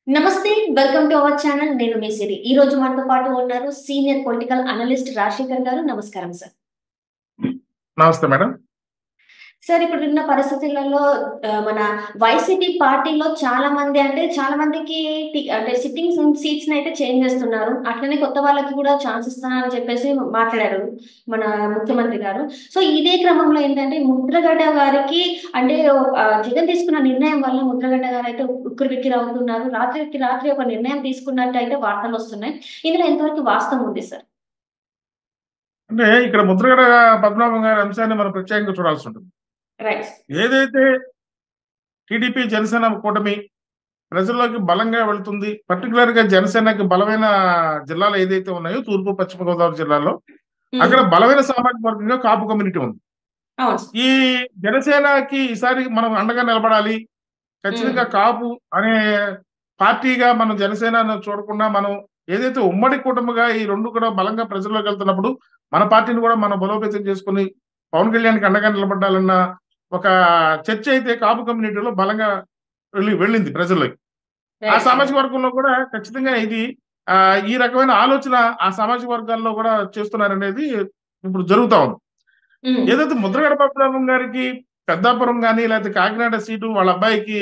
నమస్తే. Welcome to our channel. నేను మీ సిరి. ఈ రోజు మనతో పాటు ఉన్నారు సీనియర్ పొలిటికల్ అనలిస్ట్ రాజశేఖర్ గారు. నమస్కారం సార్. నమస్తే మేడం. సార్ ఇప్పుడున్న పరిస్థితులలో మన వైసీపీ పార్టీలో చాలా మందికి అంటే సిట్టింగ్ సీట్స్‌నైతే చేంజ్ చేస్తున్నారు. అట్లనే కొత్త వాళ్ళకి కూడా ఛాన్స్ ఇస్తున్నారని చెప్పేసి మాట్లాడారు మన ముఖ్యమంత్రి గారు. సో, ఇదే క్రమంలో ఏంటంటే ముద్రగడ గారికి అంటే జగన్ తీసుకున్న నిర్ణయం వల్ల ముద్రగడ గారైతే ఉక్కిరిబిక్కిరవుతున్నారు. రాత్రికి రాత్రి ఒక నిర్ణయం తీసుకున్నట్టయితే వార్తలొస్తున్నాయి. ఇందులో ఎంతవరకు వాస్తవం ఉంది సార్? అంటే ఇక్కడ ముద్రగడ పద్మనాభం గారి అంశాన్ని మనం ప్రత్యేకంగా చూడాల్సి ఉంటుంది. రైట్. ఏదైతే టీడీపీ జనసేన కూటమి ప్రజల్లోకి బలంగా వెళ్తుంది, పర్టికులర్ గా జనసేనకి బలమైన జిల్లాలు ఏదైతే ఉన్నాయో తూర్పు పశ్చిమ గోదావరి జిల్లాలో అక్కడ బలమైన సామాజిక వర్గంగా కాపు కమ్యూనిటీ ఉంది. అవును. ఈ జనసేనకి ఈసారి మనం అండగా నిలబడాలి, ఖచ్చితంగా కాపు అనే పార్టీగా మనం జనసేన చూడకుండా మనం ఏదైతే ఉమ్మడి కుటుంబగా ఈ రెండు కూడా బలంగా ప్రజల్లోకి వెళ్తున్నప్పుడు మన పార్టీని కూడా మనం బలోపేతం చేసుకుని పవన్ కళ్యాణ్కి అండగా నిలబడాలన్న ఒక చర్చ అయితే కాపు కమ్యూనిటీలో బలంగా వెళ్ళింది ప్రజల్లోకి. ఆ సామాజిక వర్గంలో కూడా ఖచ్చితంగా ఇది ఈ రకమైన ఆలోచన ఆ సామాజిక వర్గాల్లో కూడా చేస్తున్నారనేది ఇప్పుడు జరుగుతా ఉంది. ఏదైతే ముద్రగడ పద్మనాభం గారికి పెద్దాపురం కానీ లేకపోతే కాకినాడ సీటు వాళ్ళ అబ్బాయికి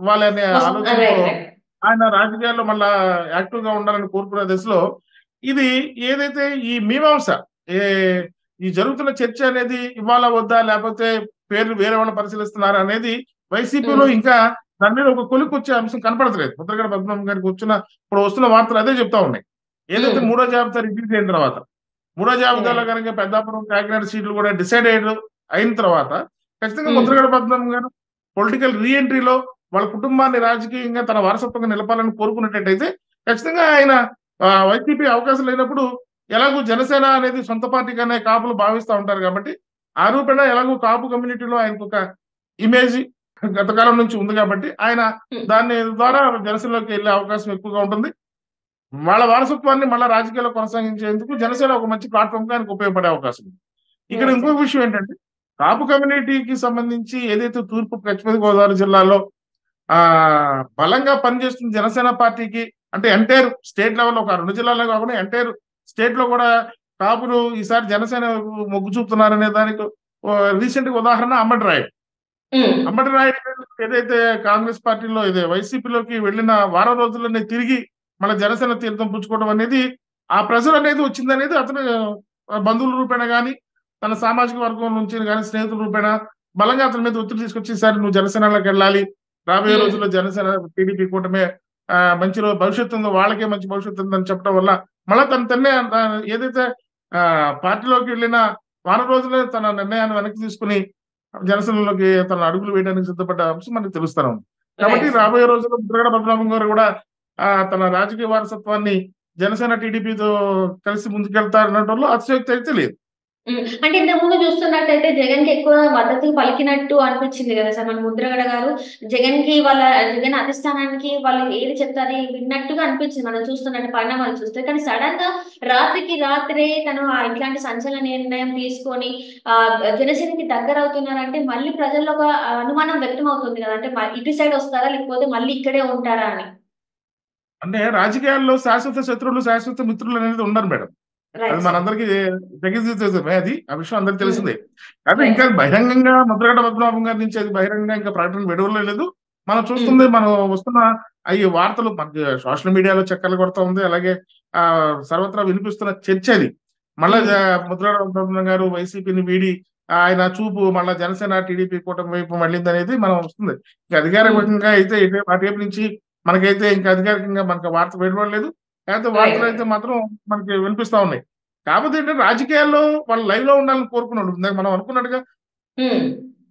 ఇవ్వాలి అనే ఆలోచనతో ఆయన రాజకీయాల్లో మళ్ళా యాక్టివ్ గా ఉండాలని కోరుకునే దశలో ఇది ఏదైతే ఈ మీమాంస ఈ జరుగుతున్న చర్చ అనేది ఇవ్వాలా వద్దా లేకపోతే పేర్లు వేరే వాళ్ళు పరిశీలిస్తున్నారు అనేది వైసీపీలో ఇంకా దాని మీద ఒక కొలికి వచ్చే అంశం కనపడతలేదు. ముద్రగడ పద్మనాభం గారికి ఇప్పుడు వస్తున్న వార్తలు అదే చెప్తా ఉన్నాయి. ఏదైతే మూడో జాబితా రిలీజ్ అయిన తర్వాత మూడో జాబితాలో కనుక పెద్దాపురం కాకినాడ సీట్లు కూడా డిసైడ్ అయిన తర్వాత ఖచ్చితంగా ముద్రగడ పద్మనాభం గారు పొలిటికల్ రీఎంట్రీలో వాళ్ళ కుటుంబాన్ని రాజకీయంగా తన వారసత్వంగా నిలపాలని కోరుకున్నట్టయితే ఖచ్చితంగా ఆయన వైసీపీ అవకాశం లేనప్పుడు ఎలాగూ జనసేన అనేది సొంత పార్టీగానే కాపులు భావిస్తూ ఉంటారు కాబట్టి ఆ రూపేణ ఎలాగూ కాపు కమ్యూనిటీలో ఆయనకు ఒక ఇమేజ్ గతకాలం నుంచి ఉంది కాబట్టి ఆయన దాని ద్వారా జనసేనలోకి వెళ్ళే అవకాశం ఎక్కువగా ఉంటుంది. వాళ్ళ వారసత్వాన్ని మళ్ళీ రాజకీయాల్లో కొనసాగించేందుకు జనసేన ఒక మంచి ప్లాట్ఫామ్ గా ఆయనకు ఉపయోగపడే అవకాశం ఉంది. ఇక్కడ ఇంకొక విషయం ఏంటంటే కాపు కమ్యూనిటీకి సంబంధించి ఏదైతే తూర్పు పశ్చిమ గోదావరి జిల్లాలో బలంగా పనిచేస్తుంది జనసేన పార్టీకి అంటే ఎంటైర్ స్టేట్ లెవెల్ ఒక 2 జిల్లాలో కాకుండా ఎంటైర్ స్టేట్ లో కూడా కాపులు ఈసారి జనసేన మొగ్గు చూపుతున్నారనే దానికి రీసెంట్ గా ఉదాహరణ అంబటి రాయుడు. అంబటి రాయుడు ఏదైతే కాంగ్రెస్ పార్టీలో వైసీపీలోకి వెళ్ళిన వారం రోజుల్లోనే తిరిగి మన జనసేన తీర్థం పుచ్చుకోవడం అనేది ఆ ప్రెజర్ అనేది వచ్చిందనేది అతను బంధువుల రూపేణ కానీ తన సామాజిక వర్గం నుంచి కానీ స్నేహితుల రూపేణ బలంగా అతని మీద ఒత్తిడి తీసుకొచ్చి సార్ నువ్వు జనసేనలోకి వెళ్ళాలి, రాబోయే రోజుల్లో జనసేన టీడీపీ కూటమే మంచి భవిష్యత్తు ఉందో వాళ్ళకే మంచి భవిష్యత్తు ఉందని చెప్పడం వల్ల మళ్ళీ తన్నే ఏదైతే పార్టీలోకి వెళ్ళిన వారం రోజులే తన నిర్ణయాన్ని వెనక్కి తీసుకుని జనసేనలోకి తన అడుగులు వేయడానికి సిద్ధపడ్డ అంశం మనకి తెలుస్తాను. కాబట్టి రాబోయే రోజుల్లో ముద్రగడ పద్మనాభం గారు కూడా తన రాజకీయ వారసత్వాన్ని జనసేన టీడీపీతో కలిసి ముందుకెళ్తారనడంలో అతిశయోక్తి అయితే లేదు. అంటే ఇంతకుముందు చూస్తున్నట్టయితే జగన్‌కి ఎక్కువ మద్దతు పలికినట్టు అనిపించింది కదా సార్. మన ముద్రగడ గారు జగన్ అధిష్టానానికి వాళ్ళు ఏది చెప్తారో విన్నట్టుగా అనిపించింది మనం చూస్తున్నట్టు పరిణామాలు చూస్తే. కానీ సడెన్‌గా రాత్రికి రాత్రే తను ఇట్లాంటి సంచలన నిర్ణయం తీసుకొని జనసేనకి దగ్గరవుతున్నారంటే మళ్ళీ ప్రజల్లో ఒక అనుమానం వ్యక్తం అవుతుంది కదా! అంటే ఇటు సైడ్ వస్తారా? లేకపోతే మళ్ళీ ఇక్కడే ఉంటారా అని. అంటే రాజకీయాల్లో శాశ్వత శత్రువులు, శాశ్వత మిత్రులు అనేది ఉండరు మేడం. అది మనందరికీ జగజ్జీతమే అది. ఆ విషయం అందరికి తెలిసిందే. కానీ ఇంకా బహిరంగంగా ముద్రగడ పద్మనాభం గారి నుంచి అది బహిరంగంగా ఇంకా ప్రకటన విడుదల మనం చూస్తుంది మనం వస్తున్న ఈ వార్తలు మనకి సోషల్ మీడియాలో చక్కర్లు కొడతా ఉంది. అలాగే సర్వత్రా వినిపిస్తున్న చర్చ అది. మళ్ళా ముద్రగడ పద్మనాభం గారు వైసీపీని వీడి ఆయన చూపు మళ్ళా జనసేన టీడీపీ కూటమి వైపు మళ్ళింది అనేది మనం వస్తుంది. ఇంకా అధికారికంగా అయితే అటువైపు నుంచి మనకైతే ఇంకా అధికారికంగా మనకు వార్త వెలువడలేదు. లేకపోతే వార్తలు అయితే మాత్రం మనకి వినిపిస్తా ఉన్నాయి. కాకపోతే ఏంటంటే రాజకీయాల్లో వాళ్ళు లైవ్ లో ఉండాలని కోరుకున్నాడు. ఇందాక మనం అనుకున్నట్టుగా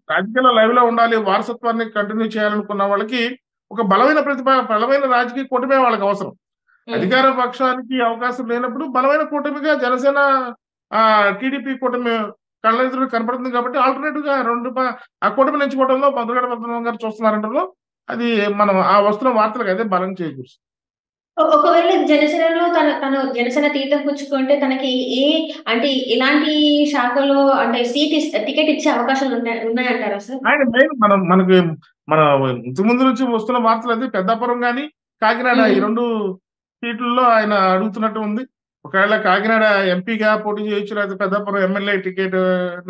రాజకీయాల్లో లైవ్ లో ఉండాలి, వారసత్వాన్ని కంటిన్యూ చేయాలనుకున్న వాళ్ళకి ఒక బలమైన రాజకీయ కూటమే వాళ్ళకి అవసరం. అధికార పక్షానికి అవకాశం లేనప్పుడు బలమైన కూటమిగా జనసేన టీడీపీ కూటమి కళ్ళెదురు కనపడుతుంది కాబట్టి ఆల్టర్నేటివ్ గా ఆ కూటమిని ఎంచుకోవడంలో ముద్రగడ పద్మనాభం గారు చూస్తున్నారంటలో అది మనం ఆ వస్తున్న వార్తలకు అదే బలం చేకూరుస్తుంది. ఒకవేళ జనసేనలో తను జనసేన తీర్థం పుచ్చుకుంటే తనకి అంటే ఎలాంటి శాఖలో అంటే టికెట్ ఇచ్చే అవకాశాలు ఉన్నాయంటారా సార్? ఆయన మెయిన్ మనకి మన ఇంతకు ముందు నుంచి వస్తున్న వార్తలు అది పెద్దాపురం గాని, కాకినాడ ఈ 2 సీట్లలో ఆయన అడుగుతున్నట్టు ఉంది. ఒకవేళ కాకినాడ ఎంపీగా పోటీ చేయొచ్చు, లేకపోతే పెద్దాపురం ఎమ్మెల్యే టికెట్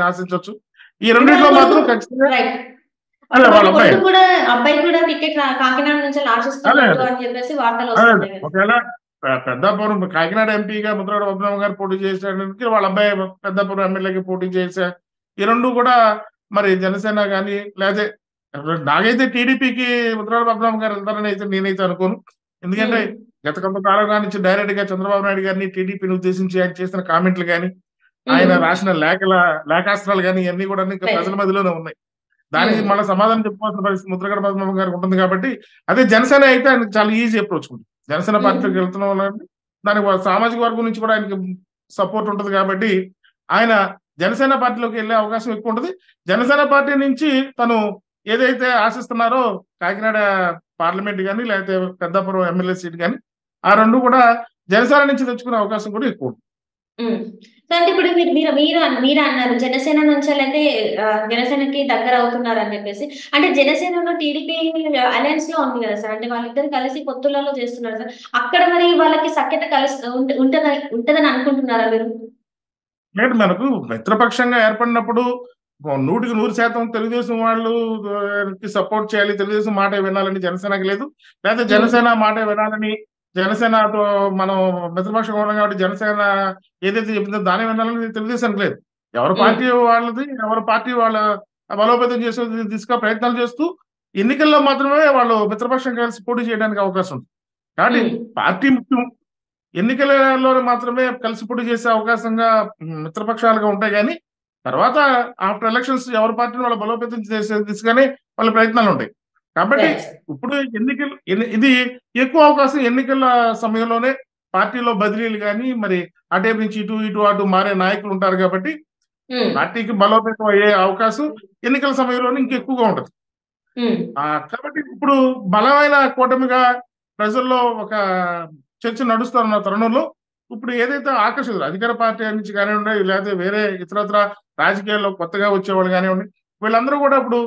ఆశించవచ్చు. ఈ అంటే వాళ్ళ రెండిట్లో కొడుకు మాత్రం ఖచ్చితంగా రైట్. అదే అంటే వాళ్ళ వాళ్ళ అబ్బాయి. కొడుకు కూడా అబ్బాయి కూడా టికెట్ కాకినాడ నుంచి అదే ఆశిస్తున్నట్టు అదే అని చెప్పేసి వార్తలు అదే అదే. వస్తున్నాయి కదా. ఒకవేళ పెద్దాపురం కాకినాడ ఎంపీగా ముద్రగడ పద్మనాభం గారు పోటీ చేసేటానికి వాళ్ళ అబ్బాయి పెద్దాపురం ఎమ్మెల్యేకి పోటీ చేసే ఈ 2 కూడా మరి జనసేన కానీ లేకపోతే నాకైతే టీడీపీకి ముద్రగడ పద్మనాభం గారు వెళ్తారని అయితే నేనైతే అనుకోను. ఎందుకంటే ఉమ్, గత కొంతకాలంగా నుంచి డైరెక్ట్ గా చంద్రబాబు నాయుడు గారిని టీడీపీని ఉద్దేశించి ఆయన చేసిన కామెంట్లు కానీ ఆయన ఉమ్, రాసిన లేఖాస్త్రాలు కానీ ఇవన్నీ కూడా ఇంకా రైట్. ప్రజల మధ్యలోనే ఉన్నాయి. దానికి ఉమ్, మళ్ళీ సమాధానం చెప్పుకోవాల్సిన పరిస్థితి ముద్రగడ పద్మనాభం గారికి ఉంటుంది కాబట్టి అదే జనసేన అయితే ఆయనకు చాలా ఈజీ అప్రోచ్ ఉంది. జనసేన ఉమ్, పార్టీలోకి వెళ్తున్న వాళ్ళని దానికి సామాజిక వర్గం నుంచి కూడా ఆయనకి సపోర్ట్ ఉంటుంది కాబట్టి ఆయన జనసేన పార్టీలోకి వెళ్ళే అవకాశం ఎక్కువ ఉంటుంది. జనసేన పార్టీ నుంచి తను ఏదైతే ఆశిస్తున్నారో కాకినాడ పార్లమెంట్ కానీ లేకపోతే పెద్దాపురం ఎమ్మెల్యే సీట్ కానీ ఆ 2 కూడా జనసేన నుంచి తెచ్చుకునే అవకాశం కూడా ఎక్కువ ఉంటుంది. ఉమ్. సో అంటే ఇప్పుడు మీరు మీరు మీరు మీరు అన్నారు జనసేన నుంచి అయితే జనసేనకి దగ్గర అవుతున్నారు అని చెప్పేసి. అంటే జనసేనలో టీడీపీ అలయన్స్ లో ఉంది కదా సార్. అంటే వాళ్ళిద్దరు కలిసి పొత్తులలో చేస్తున్నారు సార్. అక్కడ మరి వాళ్ళకి సఖ్యత కలిసి ఉంటదని అనుకుంటున్నారా మీరు? లేదు, మనకు మిత్రపక్షంగా ఏర్పడినప్పుడు 100% తెలుగుదేశం వాళ్ళు సపోర్ట్ చేయాలి, తెలుగుదేశం మాట వినాలని జనసేనకి లేదు. లేకపోతే ఉమ్, జనసేన మాట వినాలని జనసేనతో మనం మిత్రపక్షంగా ఉన్నాం కాబట్టి జనసేన ఏదైతే చెప్తుందో దాన్ని వినాలని తెలుగుదేశానికి లేదు. ఎవరి ఉమ్, పార్టీ వాళ్ళది, ఎవరి పార్టీ వాళ్ళ బలోపేతం చేసే దిశగా ప్రయత్నాలు చేస్తూ ఎన్నికల్లో మాత్రమే వాళ్ళు మిత్రపక్షం కలిసి పోటీ చేయడానికి అవకాశం ఉంది. కాబట్టి ఉమ్, పార్టీ ముఖ్యం, ఎన్నికలలో మాత్రమే కలిసి పోటీ చేసే అవకాశంగా మిత్రపక్షాలుగా ఉంటాయి కానీ తర్వాత ఆఫ్టర్ ఎలక్షన్స్ ఎవరి పార్టీని వాళ్ళు బలోపేతం చేసే దిశగానే వాళ్ళ ప్రయత్నాలు ఉంటాయి. కాబట్టి రైట్ సార్. ఇప్పుడు ఇది ఎక్కువ అవకాశం ఎన్నికల సమయంలోనే పార్టీలో బదిలీలు కానీ మరి అటేపు నుంచి ఇటు ఇటు అటు మారే నాయకులు ఉంటారు కాబట్టి ఉమ్, పార్టీకి బలోపేతం అయ్యే అవకాశం ఎన్నికల సమయంలోనే ఇంకెక్కువగా ఉంటుంది. ఉమ్, కాబట్టి ఇప్పుడు బలమైన కూటమిగా ప్రజల్లో ఒక చర్చ నడుస్తున్న తరుణంలో ఇప్పుడు ఏదైతే ఆకర్షితులు అధికార పార్టీ నుంచి కానివ్వండి లేకపోతే వేరే ఇతరత్ర రాజకీయాల్లో కొత్తగా వచ్చేవాళ్ళు కానివ్వండి వీళ్ళందరూ కూడా ఇప్పుడు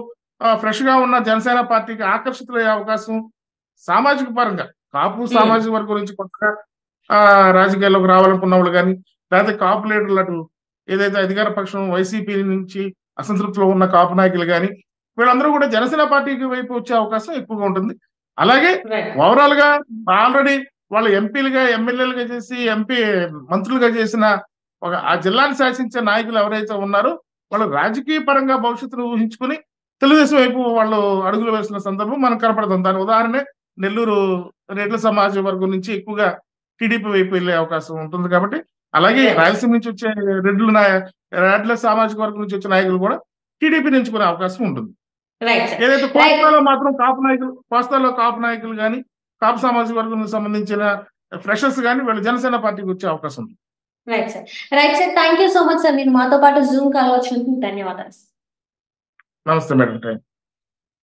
ఫ్రెష్ గా ఉన్న జనసేన పార్టీకి ఆకర్షితులయ్యే అవకాశం సామాజిక పరంగా కాపు ఉమ్, సామాజిక వర్గం నుంచి కొత్తగా రాజకీయాల్లోకి రావాలనుకున్న వాళ్ళు కానీ లేకపోతే కాపు లీడర్లు అటు ఏదైతే అధికార పక్షం వైసీపీ నుంచి అసంతృప్తిలో ఉన్న కాపు నాయకులు కానీ వీళ్ళందరూ కూడా జనసేన పార్టీకి వైపు వచ్చే అవకాశం ఎక్కువగా ఉంటుంది. అలాగే రైట్. ఓవరాల్ గా ఆల్రెడీ వాళ్ళు ఎంపీలుగా ఎమ్మెల్యేలుగా చేసి మంత్రులుగా చేసిన ఆ జిల్లాను శాసించే నాయకులు ఎవరైతే ఉన్నారో వాళ్ళు రాజకీయ పరంగా భవిష్యత్తును ఊహించుకుని తెలుగుదేశం వైపు వాళ్ళు అడుగులు వేసిన సందర్భం మనకు కనపడుతుంది. దాని ఉదాహరణ నెల్లూరు రెడ్ల సమాజ వర్గం నుంచి ఎక్కువగా టీడీపీ వైపు వెళ్ళే అవకాశం ఉంటుంది కాబట్టి అలాగే రైట్. రాయలసీమ నుంచి వచ్చే రెడ్ల సామాజిక వర్గం నుంచి వచ్చే నాయకులు కూడా టీడీపీ ఎంచుకునే అవకాశం ఉంటుంది. Right sir. ఏదైతే రైట్. కోస్తాలో మాత్రం కోస్తాలో కాపు నాయకులు కానీ కాపు సామాజిక వర్గానికి సంబంధించిన ఫ్రెషర్స్ కానీ వీళ్ళు జనసేన పార్టీకి వచ్చే అవకాశం ఉంది. Right sir. Right sir. Thank you so much sir. మీరు మాతో పాటు జూమ్ కాల్ వచ్చినందుకు ధన్యవాదాలు. నమస్తే మేడం.